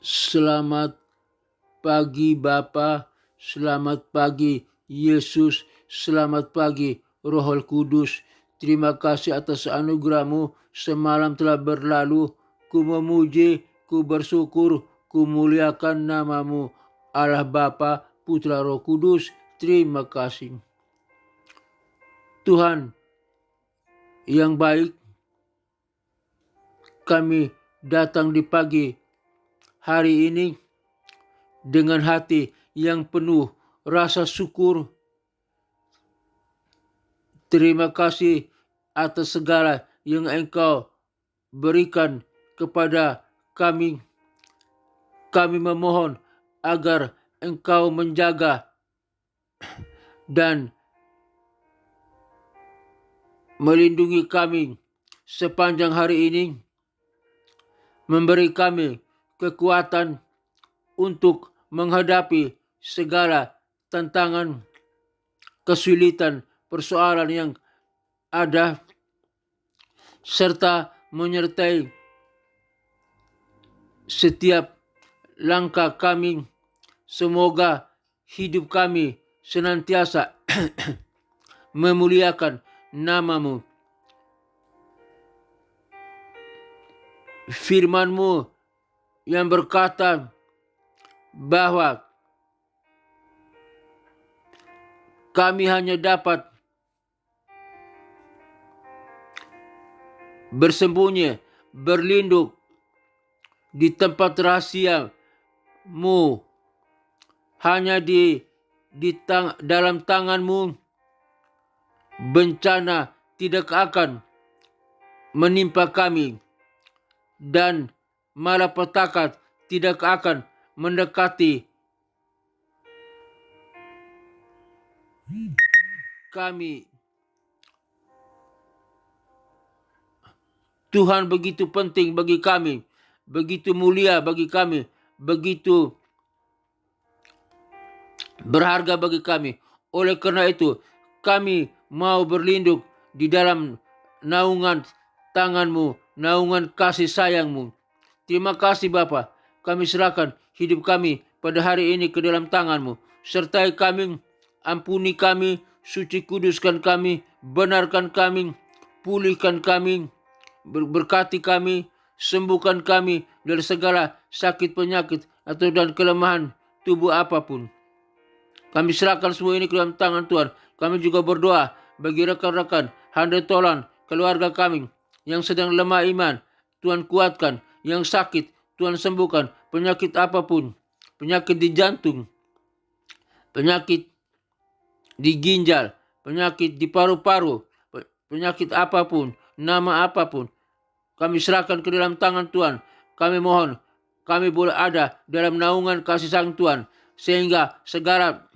Selamat pagi Bapa, selamat pagi Yesus, selamat pagi Roh Kudus. Terima kasih atas anugerah-Mu semalam telah berlalu. Ku memuji, ku bersyukur, ku muliakan nama-Mu. Allah Bapa, Putra, Roh Kudus, terima kasih. Tuhan yang baik, kami datang di pagi hari ini dengan hati yang penuh rasa syukur. Terima kasih atas segala yang Engkau berikan kepada kami. Kami memohon agar Engkau menjaga dan melindungi kami sepanjang hari ini, memberi kami kekuatan untuk menghadapi segala tantangan, kesulitan, persoalan yang ada, serta menyertai setiap langkah kami. Semoga hidup kami senantiasa memuliakan nama-Mu. Firman-Mu yang berkata bahwa kami hanya dapat bersembunyi, berlindung di tempat rahasia-Mu. Hanya dalam tangan-Mu bencana tidak akan menimpa kami, dan malapetaka tidak akan mendekati kami. Tuhan begitu penting bagi kami, begitu mulia bagi kami, begitu berharga bagi kami. Oleh karena itu, kami mau berlindung di dalam naungan tangan-Mu, naungan kasih sayang-Mu. Terima kasih Bapa. Kami serahkan hidup kami pada hari ini ke dalam tangan-Mu. Sertai kami, ampuni kami, suci kuduskan kami, benarkan kami, pulihkan kami, berkati kami, sembuhkan kami dari segala sakit penyakit atau dan kelemahan tubuh apapun. Kami serahkan semua ini ke dalam tangan Tuhan. Kami juga berdoa bagi rekan-rekan, handai tolan, keluarga kami yang sedang lemah iman. Tuhan kuatkan, yang sakit Tuhan sembuhkan, penyakit apapun, penyakit di jantung, penyakit di ginjal, penyakit di paru-paru, penyakit apapun, nama apapun. Kami serahkan ke dalam tangan Tuhan. Kami mohon, kami boleh ada dalam naungan kasih sayang Tuhan, sehingga segala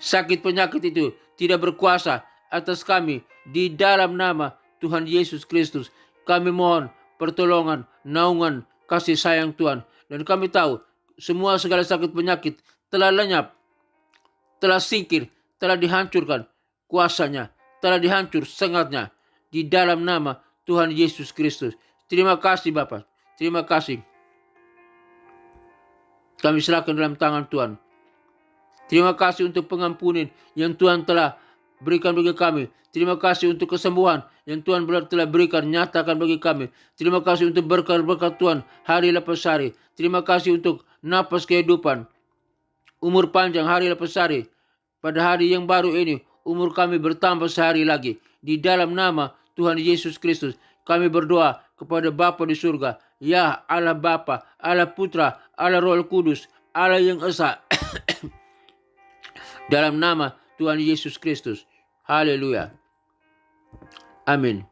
sakit penyakit itu tidak berkuasa atas kami. Di dalam nama Tuhan Yesus Kristus, kami mohon pertolongan, naungan, kasih sayang Tuhan. Dan kami tahu semua segala sakit penyakit telah lenyap, telah singkir, telah dihancurkan kuasanya, telah dihancur sengatnya di dalam nama Tuhan Yesus Kristus. Terima kasih Bapa. Terima kasih. Kami serahkan dalam tangan Tuhan. Terima kasih untuk pengampunan yang Tuhan telah berikan bagi kami. Terima kasih untuk kesembuhan yang Tuhan telah berikan, nyatakan bagi kami. Terima kasih untuk berkat-berkat Tuhan hari lepas hari. Terima kasih untuk napas kehidupan, umur panjang hari lepas hari. Pada hari yang baru ini, umur kami bertambah sehari lagi. Di dalam nama Tuhan Yesus Kristus, kami berdoa kepada Bapa di surga. Ya Allah Bapa, Allah Putra, Allah Roh Kudus, Allah yang esa. Dalam nama Tuhan Yesus Kristus. Haleluya. Amin.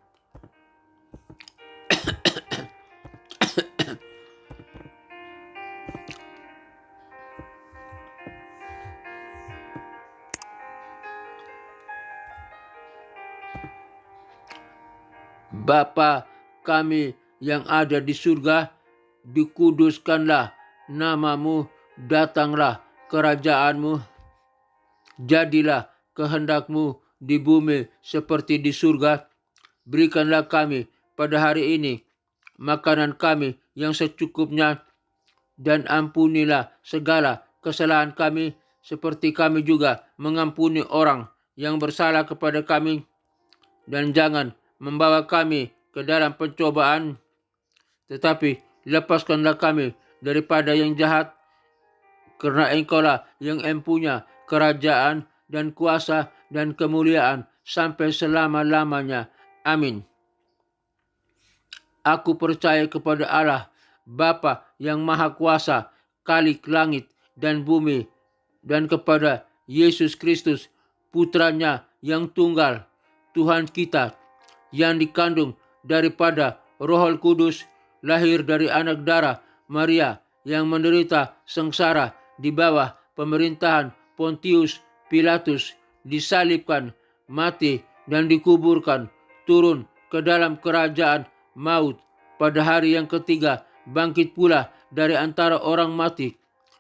Bapa kami yang ada di surga, dikuduskanlah nama-Mu, datanglah kerajaan-Mu, jadilah kehendak-Mu di bumi seperti di surga. Berikanlah kami pada hari ini makanan kami yang secukupnya, dan ampunilah segala kesalahan kami, seperti kami juga mengampuni orang yang bersalah kepada kami. Dan jangan membawa kami ke dalam pencobaan, tetapi lepaskanlah kami daripada yang jahat, karena Engkaulah yang empunya kerajaan dan kuasa dan kemuliaan sampai selama-lamanya. Amin. Aku percaya kepada Allah, Bapa yang Maha Kuasa, Khalik langit dan bumi, dan kepada Yesus Kristus, Putranya yang tunggal, Tuhan kita, yang dikandung daripada Roh Kudus, lahir dari anak darah Maria, yang menderita sengsara di bawah pemerintahan Pontius Pilatus, disalibkan, mati, dan dikuburkan, turun ke dalam kerajaan maut, pada hari yang ketiga bangkit pula dari antara orang mati,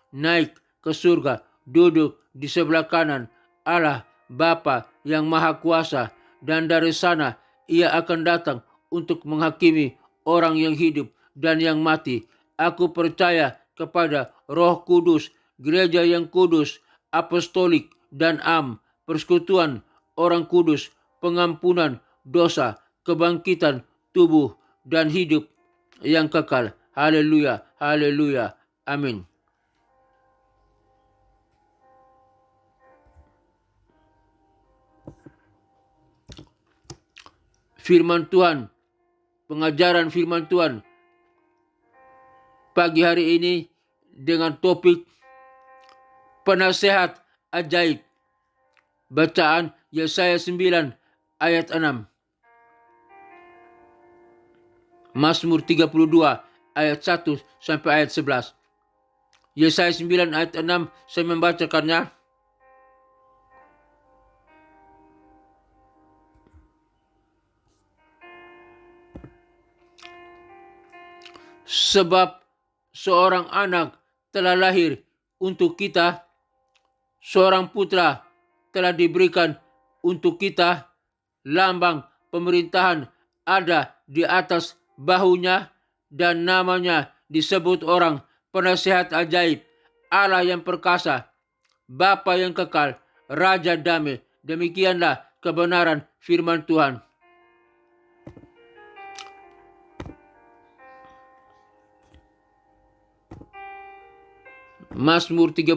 naik ke surga, duduk di sebelah kanan Allah Bapa yang Maha Kuasa, dan dari sana ia akan datang untuk menghakimi orang yang hidup dan yang mati. Aku percaya kepada Roh Kudus, gereja yang kudus, apostolik dan persekutuan orang kudus, pengampunan dosa, kebangkitan tubuh, dan hidup yang kekal. Haleluya, haleluya, amin. Firman Tuhan, pengajaran firman Tuhan pagi hari ini dengan topik penasehat ajaib. Bacaan Yesaya 9 ayat 6. Mazmur 32 ayat 1 sampai ayat 11. Yesaya 9 ayat 6, saya membacakannya. Sebab seorang anak telah lahir untuk kita, seorang putra telah diberikan untuk kita, lambang pemerintahan ada di atas bahunya, dan namanya disebut orang penasehat ajaib, Allah yang perkasa, Bapa yang kekal, Raja damai. Demikianlah kebenaran firman Tuhan. Mazmur 32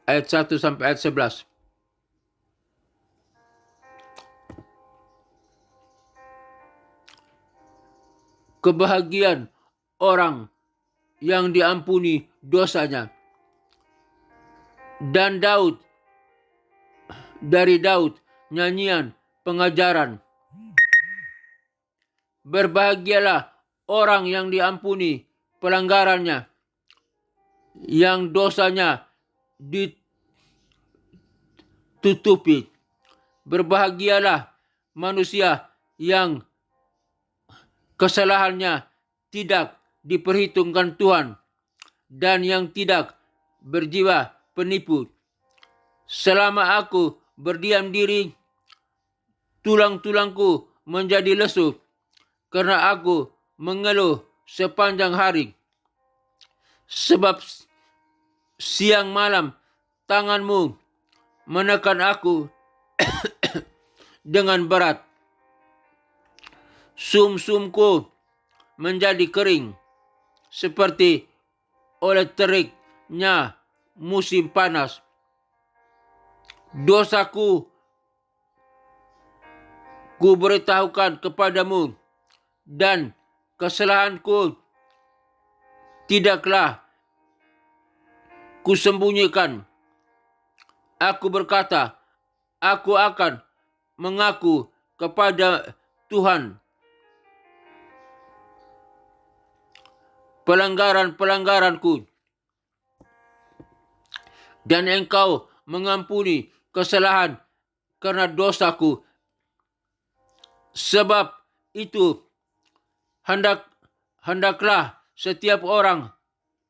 ayat 1 sampai ayat 11. Kebahagiaan orang yang diampuni dosanya. Dan dari Daud nyanyian pengajaran. Berbahagialah orang yang diampuni pelanggarannya, yang dosanya ditutupi. Berbahagialah manusia yang kesalahannya tidak diperhitungkan Tuhan, dan yang tidak berjiwa penipu. Selama aku berdiam diri, tulang-tulangku menjadi lesu, karena aku mengeluh sepanjang hari. Sebab siang malam tanganmu menekan aku dengan berat. Sum-sumku menjadi kering seperti oleh teriknya musim panas. Dosaku ku beritahukan kepadamu, dan kesalahanku tidaklah kusembunyikan. Aku berkata, aku akan mengaku kepada Tuhan pelanggaran-pelanggaranku, dan Engkau mengampuni kesalahan karena dosaku. Sebab itu hendaklah setiap orang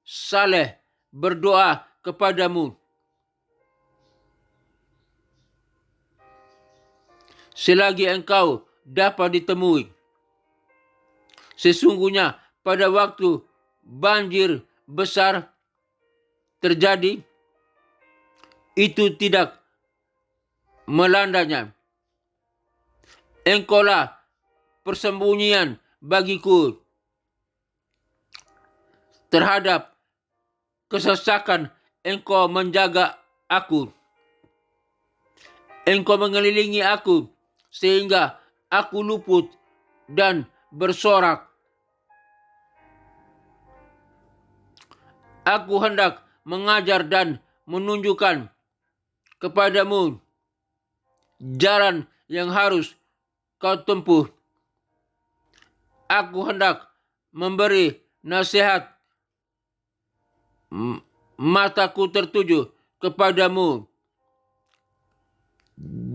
saleh berdoa kepadamu. selagi engkau dapat ditemui. Sesungguhnya pada waktu banjir besar terjadi, itu tidak melandanya. Engkaulah persembunyian bagiku terhadap kesesakan. Engkau menjaga aku. Engkau mengelilingi aku sehingga aku luput dan bersorak. Aku hendak mengajar dan menunjukkan kepadamu jalan yang harus kau tempuh. Aku hendak memberi nasihat. Mataku tertuju kepadamu.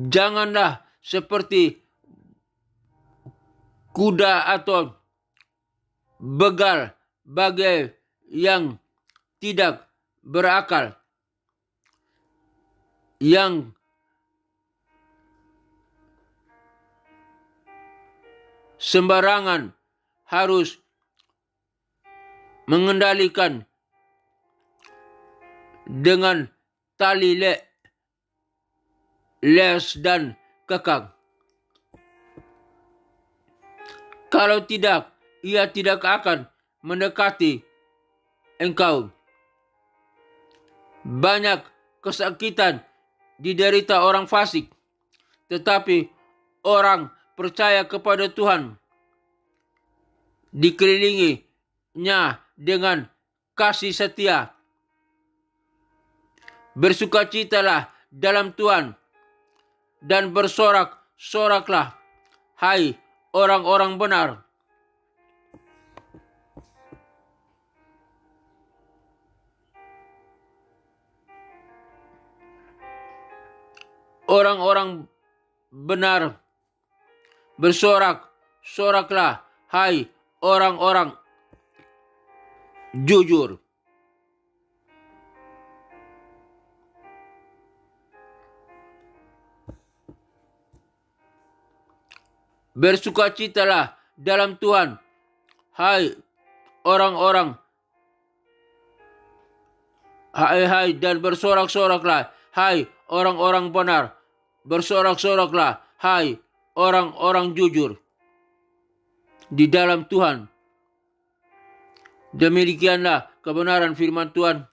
Janganlah seperti kuda atau begal bagai yang tidak berakal, yang sembarangan harus mengendalikan dengan tali les dan kekang. Kalau tidak, ia tidak akan mendekati engkau. Banyak kesakitan diderita orang fasik, tetapi orang percaya kepada Tuhan dikelilinginya dengan kasih setia. Bersukacitalah dalam Tuhan dan bersorak-soraklah, hai orang-orang benar. Orang-orang benar, bersorak-soraklah, hai orang-orang jujur. Bersukacitalah dalam Tuhan, hai orang-orang, hai dan bersorak-soraklah, hai orang-orang benar. Bersorak-soraklah, hai orang-orang jujur di dalam Tuhan. Demikianlah kebenaran firman Tuhan.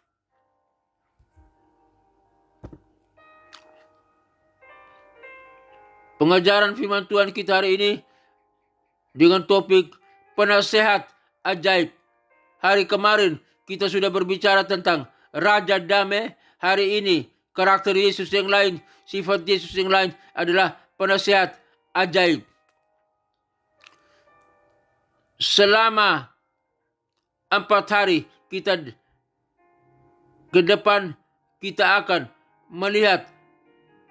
Pengajaran firman Tuhan kita hari ini dengan topik penasehat ajaib. Hari kemarin kita sudah berbicara tentang Raja Damai. Hari ini karakter Yesus yang lain, sifat Yesus yang lain adalah penasehat ajaib. Selama 4 hari kita ke depan, kita akan melihat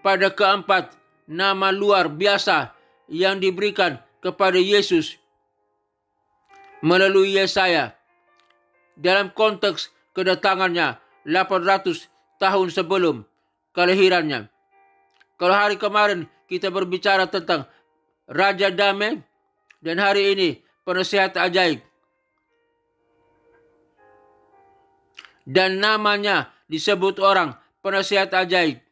pada keempat nama luar biasa yang diberikan kepada Yesus melalui Yesaya dalam konteks kedatangannya 800 tahun sebelum kelahirannya. Kalau hari kemarin kita berbicara tentang Raja Damai, dan hari ini penasehat ajaib. Dan namanya disebut orang penasehat ajaib.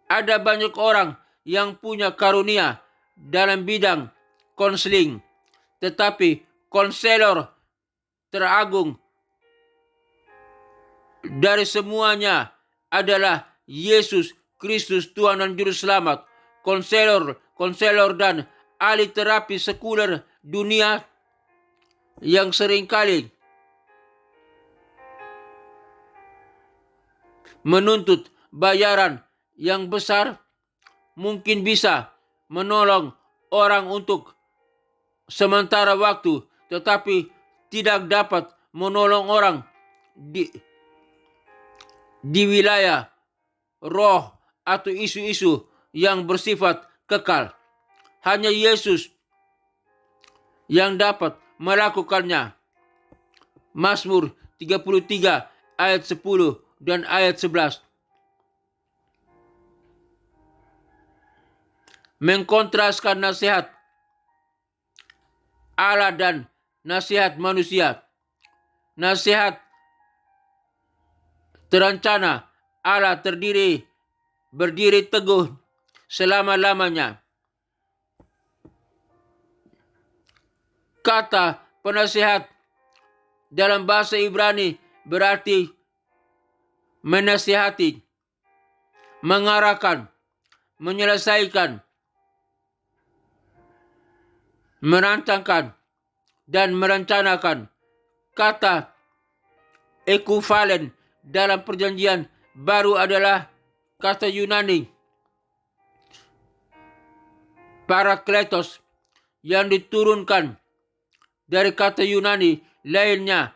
Ada banyak orang yang punya karunia dalam bidang konseling, tetapi konselor teragung dari semuanya adalah Yesus Kristus, Tuhan dan Juru Selamat. Konselor dan ahli terapi sekuler dunia yang seringkali menuntut bayaran yang besar mungkin bisa menolong orang untuk sementara waktu, tetapi tidak dapat menolong orang di wilayah roh atau isu-isu yang bersifat kekal. Hanya Yesus yang dapat melakukannya. Mazmur 33 ayat 10 dan ayat 11. mengkontraskan nasihat Allah dan nasihat manusia. Nasihat terencana Allah berdiri teguh selama-lamanya. Kata penasihat dalam bahasa Ibrani berarti menasihati, mengarahkan, menyelesaikan, merancangkan, dan merencanakan. Kata ekuvalen dalam perjanjian baru adalah kata Yunani parakletos yang diturunkan dari kata Yunani lainnya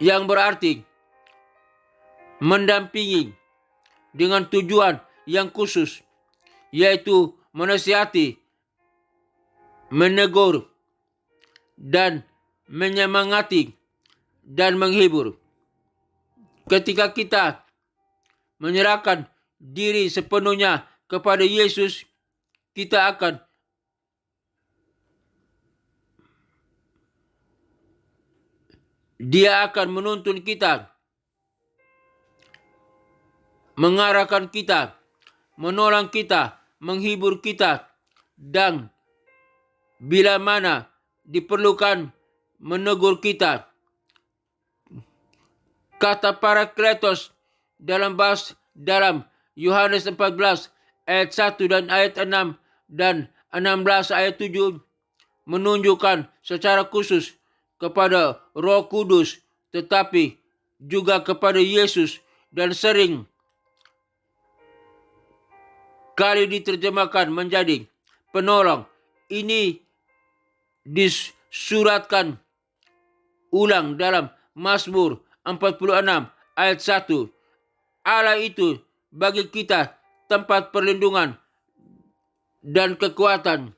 yang berarti mendampingi dengan tujuan yang khusus, yaitu menasihati, menegur, dan menyemangati dan menghibur. Ketika kita menyerahkan diri sepenuhnya kepada Yesus, Dia akan menuntun kita, mengarahkan kita, menolong kita, menghibur kita, dan bila mana diperlukan menegur kita. Kata parakletos dalam Yohanes 14 ayat 1 dan ayat 6 dan 16 ayat 7 menunjukkan secara khusus kepada Roh Kudus, tetapi juga kepada Yesus, dan sering kali diterjemahkan menjadi penolong. Ini disuratkan ulang dalam Mazmur 46 ayat 1. Allah itu bagi kita tempat perlindungan dan kekuatan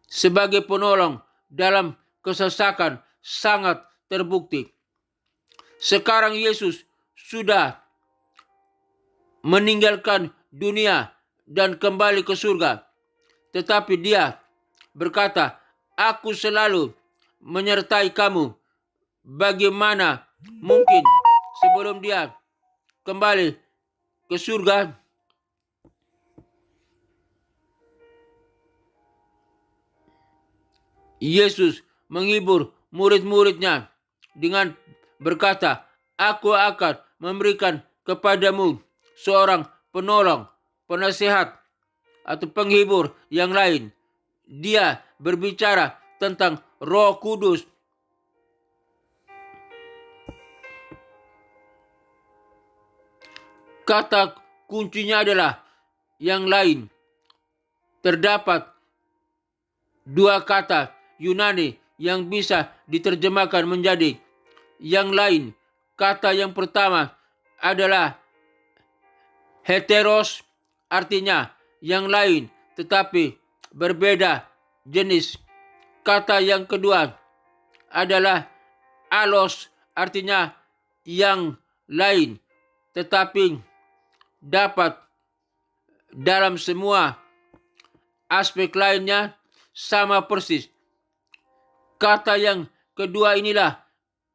sebagai penolong dalam kesesakan sangat terbukti. Sekarang Yesus sudah meninggalkan dunia dan kembali ke surga. Tetapi Dia berkata, "Aku selalu menyertai kamu." Bagaimana mungkin sebelum Dia kembali ke surga, Yesus menghibur murid-muridnya dengan berkata, "Aku akan memberikan kepadamu seorang penolong, penasihat, atau penghibur yang lain." Dia berbicara tentang Roh Kudus. Kata kuncinya adalah yang lain. Terdapat dua kata Yunani yang bisa diterjemahkan menjadi yang lain. Kata yang pertama adalah heteros, artinya yang lain tetapi berbeda jenis. Kata yang kedua adalah alos, artinya yang lain tetapi dapat dalam semua aspek lainnya sama persis. Kata yang kedua inilah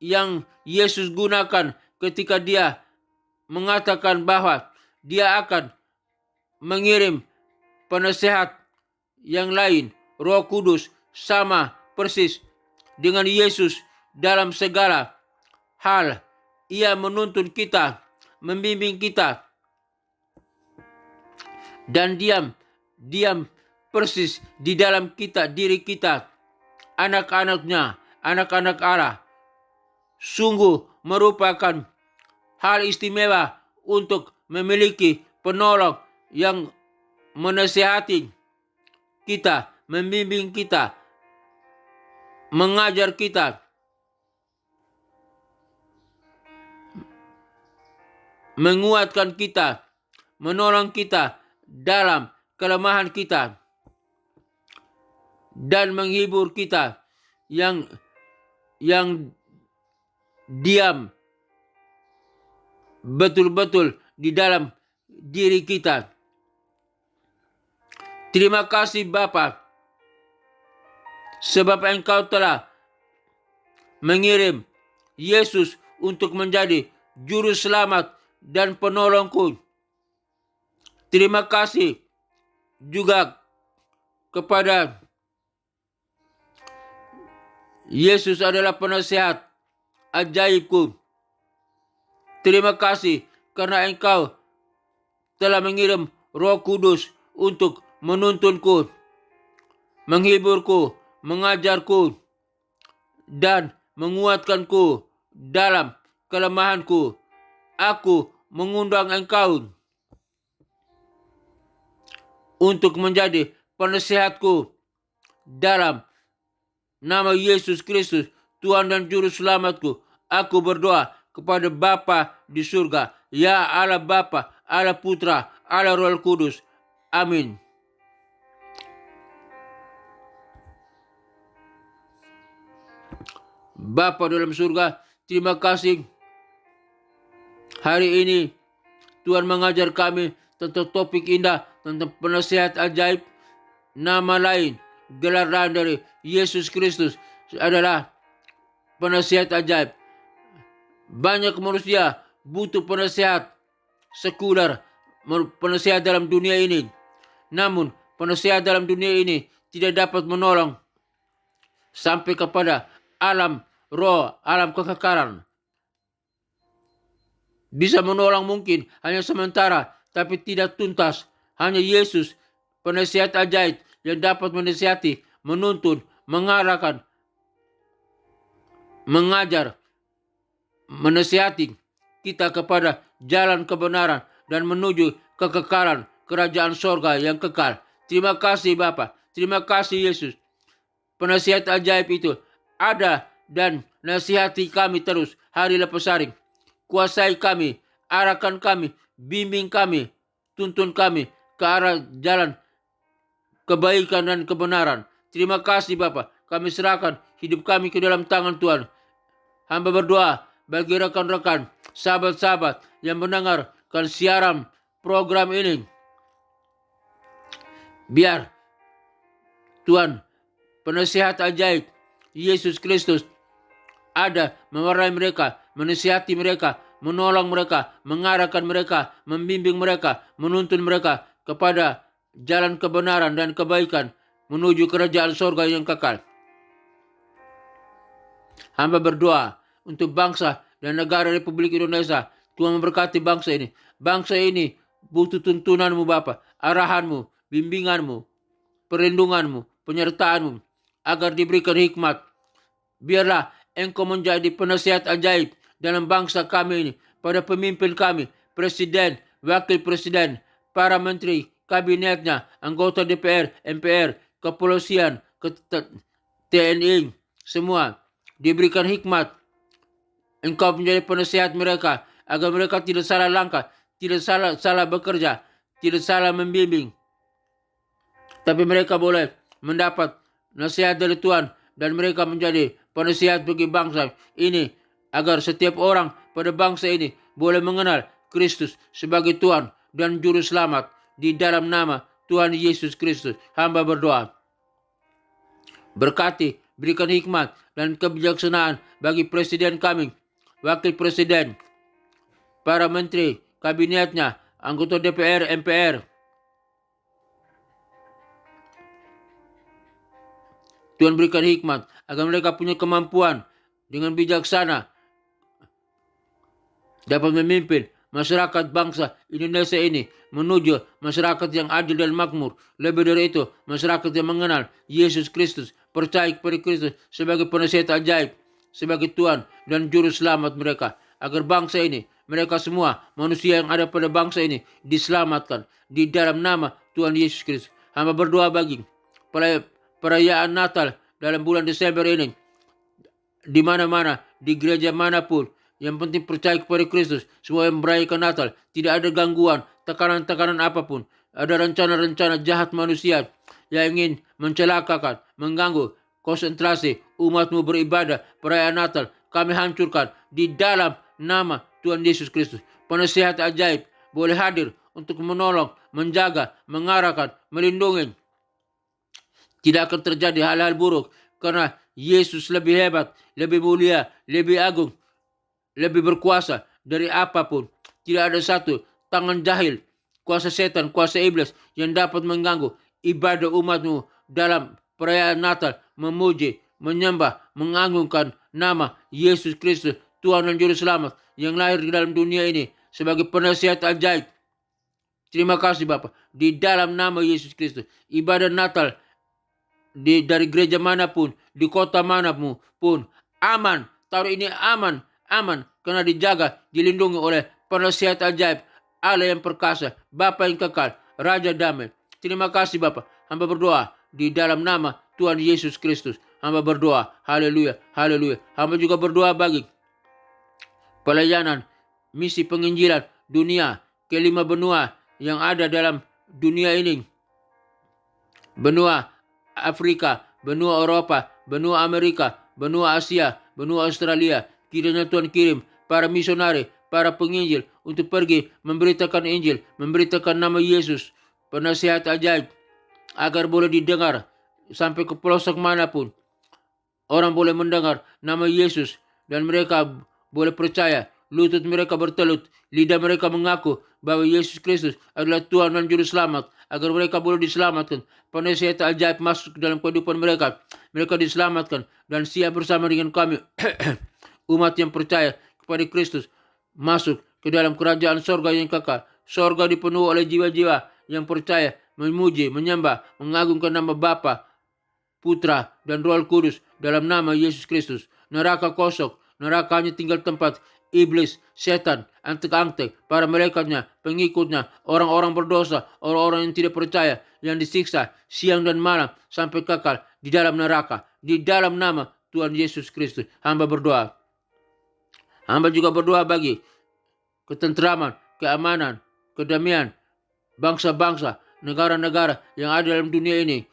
yang Yesus gunakan ketika Dia mengatakan bahwa Dia akan mengirim penasehat yang lain, Roh Kudus, sama persis dengan Yesus dalam segala hal. Ia menuntun kita, membimbing kita, dan diam persis di dalam kita, diri kita, anak-anaknya, anak-anak Allah. Sungguh merupakan hal istimewa untuk memiliki penolong yang menasihati kita, membimbing kita, mengajar kita, menguatkan kita, menolong kita dalam kelemahan kita, dan menghibur kita yang diam betul-betul di dalam diri kita. Terima kasih Bapa, sebab Engkau telah mengirim Yesus untuk menjadi juru selamat dan penolongku. Terima kasih juga kepada Yesus adalah penasihat ajaibku. Terima kasih karena Engkau telah mengirim Roh Kudus untuk menuntunku, menghiburku, mengajarku, dan menguatkanku dalam kelemahanku. Aku mengundang Engkau untuk menjadi penasihatku dalam nama Yesus Kristus, Tuhan dan Juru Selamatku. Aku berdoa kepada Bapa di surga. Ya Allah Bapa, Allah Putra, Allah Roh Kudus. Amin. Bapa dalam surga, terima kasih hari ini Tuhan mengajar kami tentang topik indah, tentang penasihat ajaib. Nama lain, gelar lain dari Yesus Kristus adalah penasihat ajaib. Banyak manusia butuh penasihat sekuler, penasihat dalam dunia ini. Namun, penasihat dalam dunia ini tidak dapat menolong sampai kepada alam roh, alam kekekalan. Bisa menolong mungkin hanya sementara, tapi tidak tuntas. Hanya Yesus, penasihat ajaib yang dapat menasihati, menuntun, mengarahkan, mengajar, menasihati kita kepada jalan kebenaran dan menuju kekekalan kerajaan sorga yang kekal. Terima kasih Bapa, terima kasih Yesus. Penasihat ajaib itu ada dan nasihati kami terus hari lepas hari. Kuasai kami, arahkan kami, bimbing kami, tuntun kami ke arah jalan kebaikan dan kebenaran. Terima kasih Bapa. Kami serahkan hidup kami ke dalam tangan Tuhan. Hamba berdoa bagi rekan-rekan, sahabat-sahabat yang mendengarkan siaran program ini. Biar Tuhan, penasihat ajaib Yesus Kristus ada mewarnai mereka, menasihati mereka, menolong mereka, mengarahkan mereka, membimbing mereka, menuntun mereka kepada jalan kebenaran dan kebaikan menuju kerajaan sorga yang kekal. Hamba berdoa untuk bangsa dan negara Republik Indonesia. Tuhan memberkati bangsa ini. Bangsa ini butuh tuntunanmu Bapa, arahanmu, bimbinganmu, perlindunganmu, penyertaanmu, agar diberikan hikmat. Biarlah Engkau menjadi penasihat ajaib dalam bangsa kami ini, pada pemimpin kami, presiden, wakil presiden, para menteri, kabinetnya, anggota DPR, MPR, kepolisian, TNI, semua diberikan hikmat. Engkau menjadi penasihat mereka, agar mereka tidak salah langkah, tidak salah bekerja, tidak salah membimbing. Tapi mereka boleh mendapat nasihat dari Tuhan, dan mereka menjadi penasihat bagi bangsa ini, agar setiap orang pada bangsa ini boleh mengenal Kristus sebagai Tuhan dan Juru Selamat. Di dalam nama Tuhan Yesus Kristus, hamba berdoa. Berkati, berikan hikmat dan kebijaksanaan bagi presiden kami, wakil presiden, para menteri, kabinetnya, anggota DPR, MPR. Tuhan berikan hikmat agar mereka punya kemampuan dengan bijaksana dapat memimpin masyarakat bangsa Indonesia ini menuju masyarakat yang adil dan makmur. Lebih dari itu, masyarakat yang mengenal Yesus Kristus, percaya kepada Kristus sebagai penasihat ajaib, sebagai Tuhan dan Juru Selamat mereka. Agar bangsa ini, mereka semua manusia yang ada pada bangsa ini diselamatkan di dalam nama Tuhan Yesus Kristus. Hamba berdoa bagi perayaan Natal dalam bulan Desember ini, di mana-mana, di gereja manapun, yang penting percaya kepada Kristus, semua yang merayakan Natal, tidak ada gangguan, tekanan-tekanan apapun. Ada rencana-rencana jahat manusia yang ingin mencelakakan, mengganggu konsentrasi umatmu beribadah perayaan Natal. Kami hancurkan di dalam nama Tuhan Yesus Kristus. Penasihat ajaib boleh hadir untuk menolong, menjaga, mengarahkan, melindungi Tidak akan terjadi hal-hal buruk karena Yesus lebih hebat, lebih mulia, lebih agung, lebih berkuasa dari apapun. Tidak ada satu tangan jahil, kuasa setan, kuasa iblis yang dapat mengganggu ibadah umatmu dalam perayaan Natal, memuji, menyembah, mengagungkan nama Yesus Kristus, Tuhan dan Juru Selamat yang lahir di dalam dunia ini sebagai penasihat ajaib. Terima kasih Bapak. Di dalam nama Yesus Kristus, ibadah Natal dari gereja manapun, di kota manapun pun aman. Taruh ini aman, aman karena dijaga, dilindungi oleh penasihat ajaib, Allah yang perkasa, Bapa yang kekal, Raja damai. Terima kasih Bapak. Hamba berdoa di dalam nama Tuhan Yesus Kristus. Hamba berdoa. Haleluya, haleluya. Hamba juga berdoa bagi pelayanan misi penginjilan dunia kelima benua yang ada dalam dunia ini. Benua Afrika, benua Eropa, benua Amerika, benua Asia, benua Australia. Kiranya Tuhan kirim para misionari, para penginjil untuk pergi memberitakan Injil, memberitakan nama Yesus, penasihat ajaib, agar boleh didengar sampai ke pelosok manapun. Orang boleh mendengar nama Yesus dan mereka boleh percaya. Lutut mereka bertelut, lidah mereka mengaku bahwa Yesus Kristus adalah Tuhan dan Juru Selamat, agar mereka boleh diselamatkan. Penasihat ajaib masuk ke dalam kehidupan mereka. Mereka diselamatkan dan siap bersama dengan kami umat yang percaya kepada Kristus masuk ke dalam kerajaan sorga yang kekal. Sorga dipenuhi oleh jiwa-jiwa yang percaya, memuji, menyembah, mengagungkan nama Bapa, Putra, dan Roh Kudus dalam nama Yesus Kristus. Neraka kosong, neraka hanya tinggal tempat iblis, setan, antek-antek, para malaikatnya, pengikutnya, orang-orang berdosa, orang-orang yang tidak percaya, yang disiksa siang dan malam sampai kekal di dalam neraka. Di dalam nama Tuhan Yesus Kristus, hamba berdoa. Hamba juga berdoa bagi ketentraman, keamanan, kedamaian, bangsa-bangsa, negara-negara yang ada dalam dunia ini.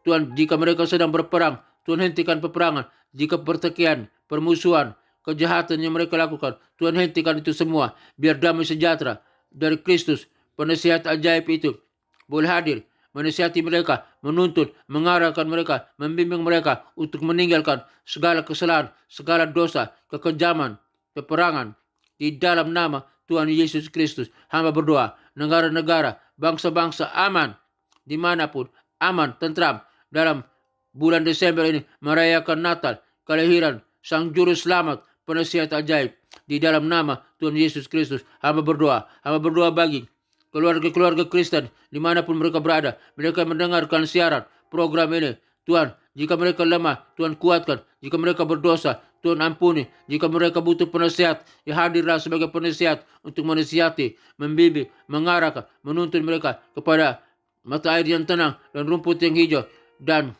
Tuhan, jika mereka sedang berperang, Tuhan hentikan peperangan. Jika pertikaian, permusuhan, kejahatan yang mereka lakukan, Tuhan hentikan itu semua. Biar damai sejahtera dari Kristus, penasihat ajaib itu, boleh hadir, menasihati mereka, menuntun, mengarahkan mereka, membimbing mereka untuk meninggalkan segala kesalahan, segala dosa, kekejaman, peperangan. Di dalam nama Tuhan Yesus Kristus, hamba berdoa, negara-negara, bangsa-bangsa aman, dimanapun, aman, tentram, dalam bulan Desember ini merayakan Natal, kelahiran Sang Juru Selamat, penasihat ajaib. Di dalam nama Tuhan Yesus Kristus, hamba berdoa. Hamba berdoa bagi keluarga-keluarga Kristen dimanapun mereka berada. Mereka mendengarkan siaran program ini. Tuhan, jika mereka lemah, Tuhan kuatkan. Jika mereka berdosa, Tuhan ampuni. Jika mereka butuh penasihat, ya hadirlah sebagai penasihat untuk menasihati, membimbing, mengarahkan, menuntun mereka kepada mata air yang tenang dan rumput yang hijau, dan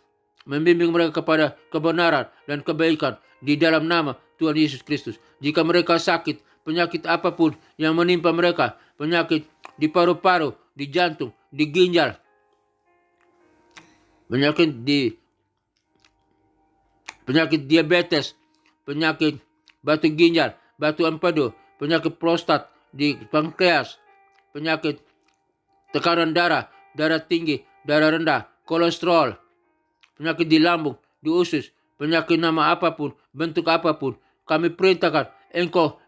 membimbing mereka kepada kebenaran dan kebaikan di dalam nama Tuhan Yesus Kristus. Jika mereka sakit, penyakit apapun yang menimpa mereka, penyakit di paru-paru, di jantung, di ginjal, penyakit diabetes, penyakit batu ginjal, batu empedu, penyakit prostat, di pankreas, penyakit tekanan darah, darah tinggi, darah rendah, kolesterol, penyakit di lambung, di usus, penyakit nama apapun, bentuk apapun, kami perintahkan engkau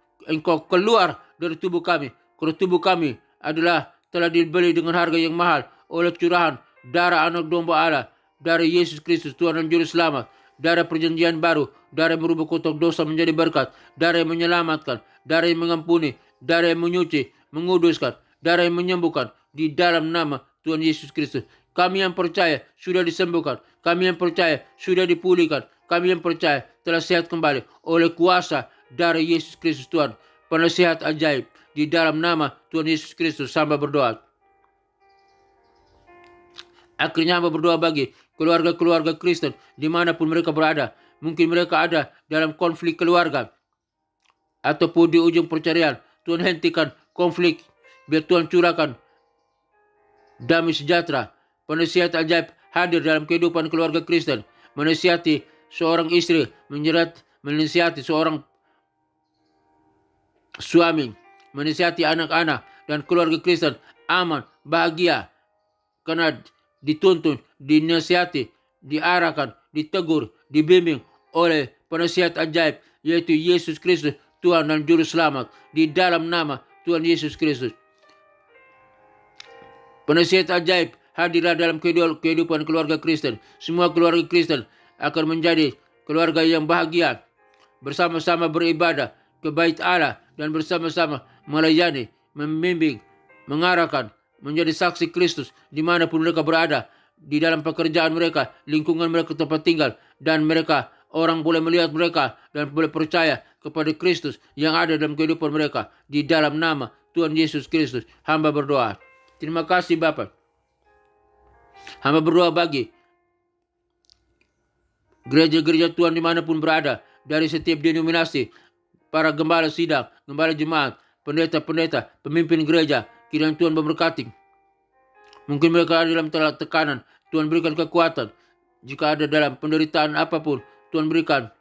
keluar dari tubuh kami. Karena tubuh kami telah dibeli dengan harga yang mahal oleh curahan darah anak domba Allah, dari Yesus Kristus Tuhan dan Juru Selamat, darah perjanjian baru, darah yang merubah kotak dosa menjadi berkat, darah yang menyelamatkan, darah yang mengampuni, darah yang menyuci, menguduskan, darah yang menyembuhkan. Di dalam nama Tuhan Yesus Kristus, kami yang percaya sudah disembuhkan, kami yang percaya sudah dipulihkan, kami yang percaya telah sehat kembali oleh kuasa dari Yesus Kristus Tuhan, penasihat ajaib. Di dalam nama Tuhan Yesus Kristus, hamba berdoa. Akhirnya hamba berdoa bagi keluarga-keluarga Kristen dimanapun mereka berada. Mungkin mereka ada dalam konflik keluarga ataupun di ujung perceraian. Tuhan hentikan konflik. Biar Tuhan curahkan damai sejahtera. Penasihat ajaib hadir dalam kehidupan keluarga Kristen. Menasihati seorang istri, menasihati seorang suami, menasihati anak-anak dan keluarga Kristen aman, bahagia, karena dituntun, dinasihati, diarahkan, ditegur, dibimbing oleh penasihat ajaib, yaitu Yesus Kristus, Tuhan dan Juru Selamat. Di dalam nama Tuhan Yesus Kristus. Penasihat ajaib hadirlah dalam kehidupan keluarga Kristen. Semua keluarga Kristen akan menjadi keluarga yang bahagia, bersama-sama beribadah ke bait Allah dan bersama-sama melayani, membimbing, mengarahkan, menjadi saksi Kristus dimanapun mereka berada, di dalam pekerjaan mereka, lingkungan mereka tempat tinggal, dan mereka, orang boleh melihat mereka dan boleh percaya kepada Kristus yang ada dalam kehidupan mereka. Di dalam nama Tuhan Yesus Kristus, hamba berdoa. Terima kasih Bapa. Hamba berdoa bagi gereja-gereja Tuhan dimanapun berada, dari setiap denominasi, para gembala sidang, gembala jemaat, pendeta-pendeta, pemimpin gereja, kiranya Tuhan memberkati. Mungkin mereka ada dalam tekanan, Tuhan berikan kekuatan. Jika ada dalam penderitaan apapun, Tuhan berikan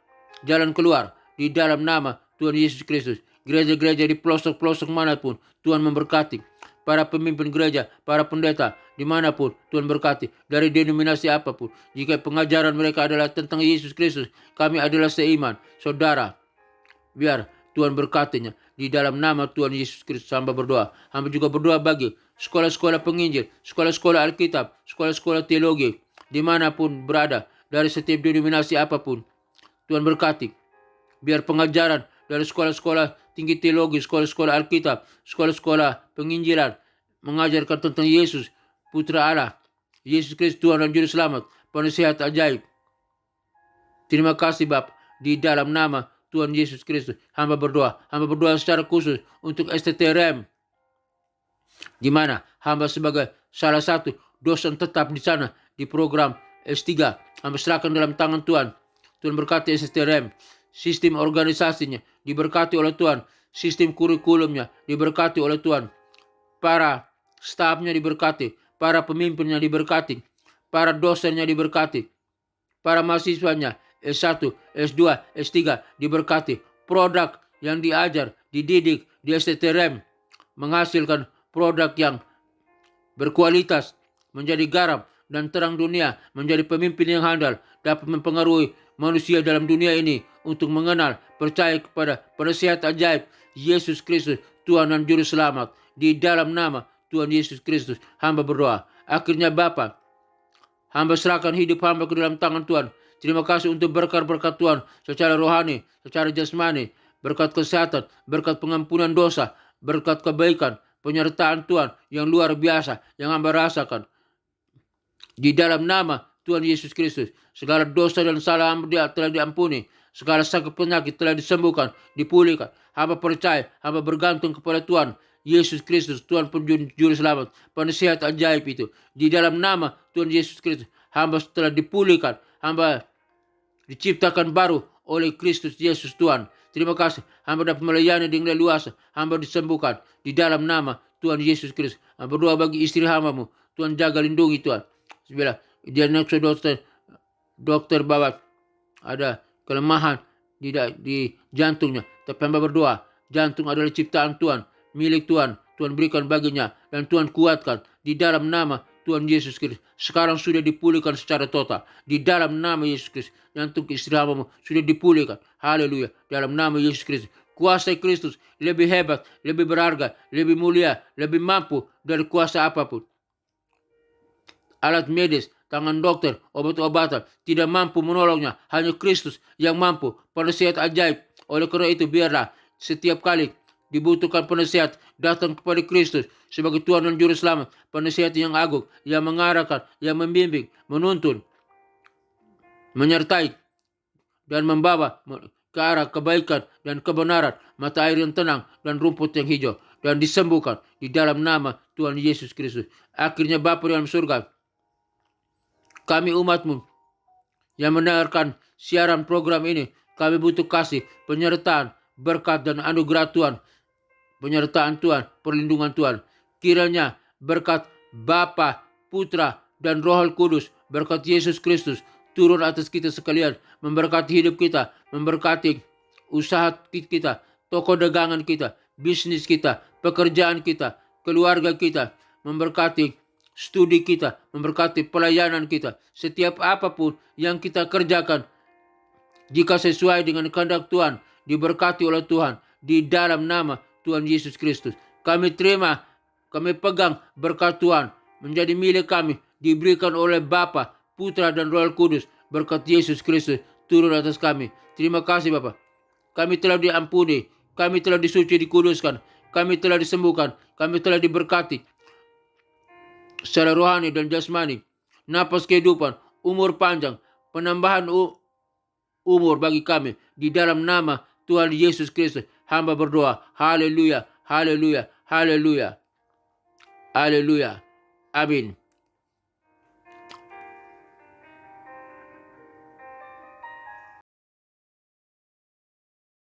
jalan keluar. Di dalam nama Tuhan Yesus Kristus. Gereja-gereja di pelosok-pelosok manapun, Tuhan memberkati. Para pemimpin gereja, para pendeta, dimanapun Tuhan berkati, dari denominasi apapun. Jika pengajaran mereka adalah tentang Yesus Kristus, kami adalah seiman, saudara. Biar Tuhan berkatinya. Di dalam nama Tuhan Yesus Kristus hamba berdoa. Hamba juga berdoa bagi sekolah-sekolah penginjil, sekolah-sekolah Alkitab, sekolah-sekolah teologi, dimanapun berada, dari setiap denominasi apapun. Tuhan berkati. Biar pengajaran dari sekolah-sekolah tinggi teologi, sekolah-sekolah Alkitab, sekolah-sekolah penginjilan, mengajarkan tentang Yesus, Putra Allah, Yesus Kristus Tuhan dan Juru Selamat, penasihat ajaib. Terima kasih Bapa. Di dalam nama Tuhan Yesus Kristus hamba berdoa. Hamba berdoa secara khusus untuk STTRM, di mana hamba sebagai salah satu dosen tetap di sana di program S3. Hamba serahkan dalam tangan Tuhan. Tuhan berkati STTRM. Sistem organisasinya diberkati oleh Tuhan. Sistem kurikulumnya diberkati oleh Tuhan. Para stafnya diberkati. Para pemimpinnya diberkati. Para dosennya diberkati. Para mahasiswanya S1, S2, S3 diberkati. Produk yang diajar, dididik di STTRM menghasilkan produk yang berkualitas, menjadi garam dan terang dunia, menjadi pemimpin yang handal, dapat mempengaruhi manusia dalam dunia ini untuk mengenal, percaya kepada penasihat ajaib Yesus Kristus, Tuhan dan Juru Selamat. Di dalam nama Tuhan Yesus Kristus hamba berdoa. Akhirnya Bapa, hamba serahkan hidup hamba ke dalam tangan Tuhan. Terima kasih untuk berkat-berkat Tuhan secara rohani, secara jasmani, berkat kesehatan, berkat pengampunan dosa, berkat kebaikan, penyertaan Tuhan yang luar biasa yang hamba rasakan. Di dalam nama Tuhan Yesus Kristus, segala dosa dan salah hamba telah diampuni, segala sakit penyakit telah disembuhkan, dipulihkan. Hamba percaya, hamba bergantung kepada Tuhan Yesus Kristus, Tuhan pun Juru Selamat, penasihat ajaib itu. Di dalam nama Tuhan Yesus Kristus, hamba telah dipulihkan, hamba diciptakan baru oleh Kristus Yesus Tuhan. Terima kasih. Hamba dapat melayani dengan leluasa. Hamba disembuhkan di dalam nama Tuhan Yesus Kristus. Hamba berdoa bagi istri hambamu. Tuhan jaga lindungi Tuhan. Bila dia nak dokter bahwa ada kelemahan di jantungnya. Tapi hamba berdoa. Jantung adalah ciptaan Tuhan. Milik Tuhan. Tuhan berikan baginya. Dan Tuhan kuatkan di dalam nama Tuhan Yesus Kristus. Sekarang sudah dipulihkan secara total. Di dalam nama Yesus Kristus. Jantung istri hambamu sudah dipulihkan. Haleluya. Dalam nama Yesus Kristus. Kuasa Kristus lebih hebat, lebih berharga, lebih mulia, lebih mampu dari kuasa apapun. Alat medis, tangan dokter, obat-obatan tidak mampu menolongnya. Hanya Kristus yang mampu. Penasihat ajaib. Oleh karena itu biarlah setiap kali dibutuhkan penasihat, datang kepada Kristus sebagai Tuhan dan Juru Selamat. Penasihat yang agung, yang mengarahkan, yang membimbing, menuntun, menyertai, dan membawa ke arah kebaikan dan kebenaran, mata air yang tenang dan rumput yang hijau, dan disembuhkan di dalam nama Tuhan Yesus Kristus. Akhirnya Bapa dalam surga, kami umat-Mu yang mendengarkan siaran program ini, kami butuh kasih, penyertaan, berkat dan anugerah Tuhan, penyertaan Tuhan, perlindungan Tuhan. Kiranya berkat Bapa, Putra, dan Roh Kudus, berkat Yesus Kristus turun atas kita sekalian, memberkati hidup kita, memberkati usaha kita, toko dagangan kita, bisnis kita, pekerjaan kita, keluarga kita, memberkati studi kita, memberkati pelayanan kita. Setiap apapun yang kita kerjakan, jika sesuai dengan kehendak Tuhan, diberkati oleh Tuhan di dalam nama Tuhan Yesus Kristus. Kami terima, kami pegang berkat Tuhan menjadi milik kami, diberikan oleh Bapa, Putra dan Roh Kudus. Berkat Yesus Kristus turun atas kami. Terima kasih Bapa. Kami telah diampuni, kami telah disuci, dikuduskan, kami telah disembuhkan, kami telah diberkati secara rohani dan jasmani, napas kehidupan, umur panjang, penambahan umur bagi kami. Di dalam nama Tuhan Yesus Kristus, hamba berdoa. Haleluya, haleluya, haleluya, haleluya. Amin.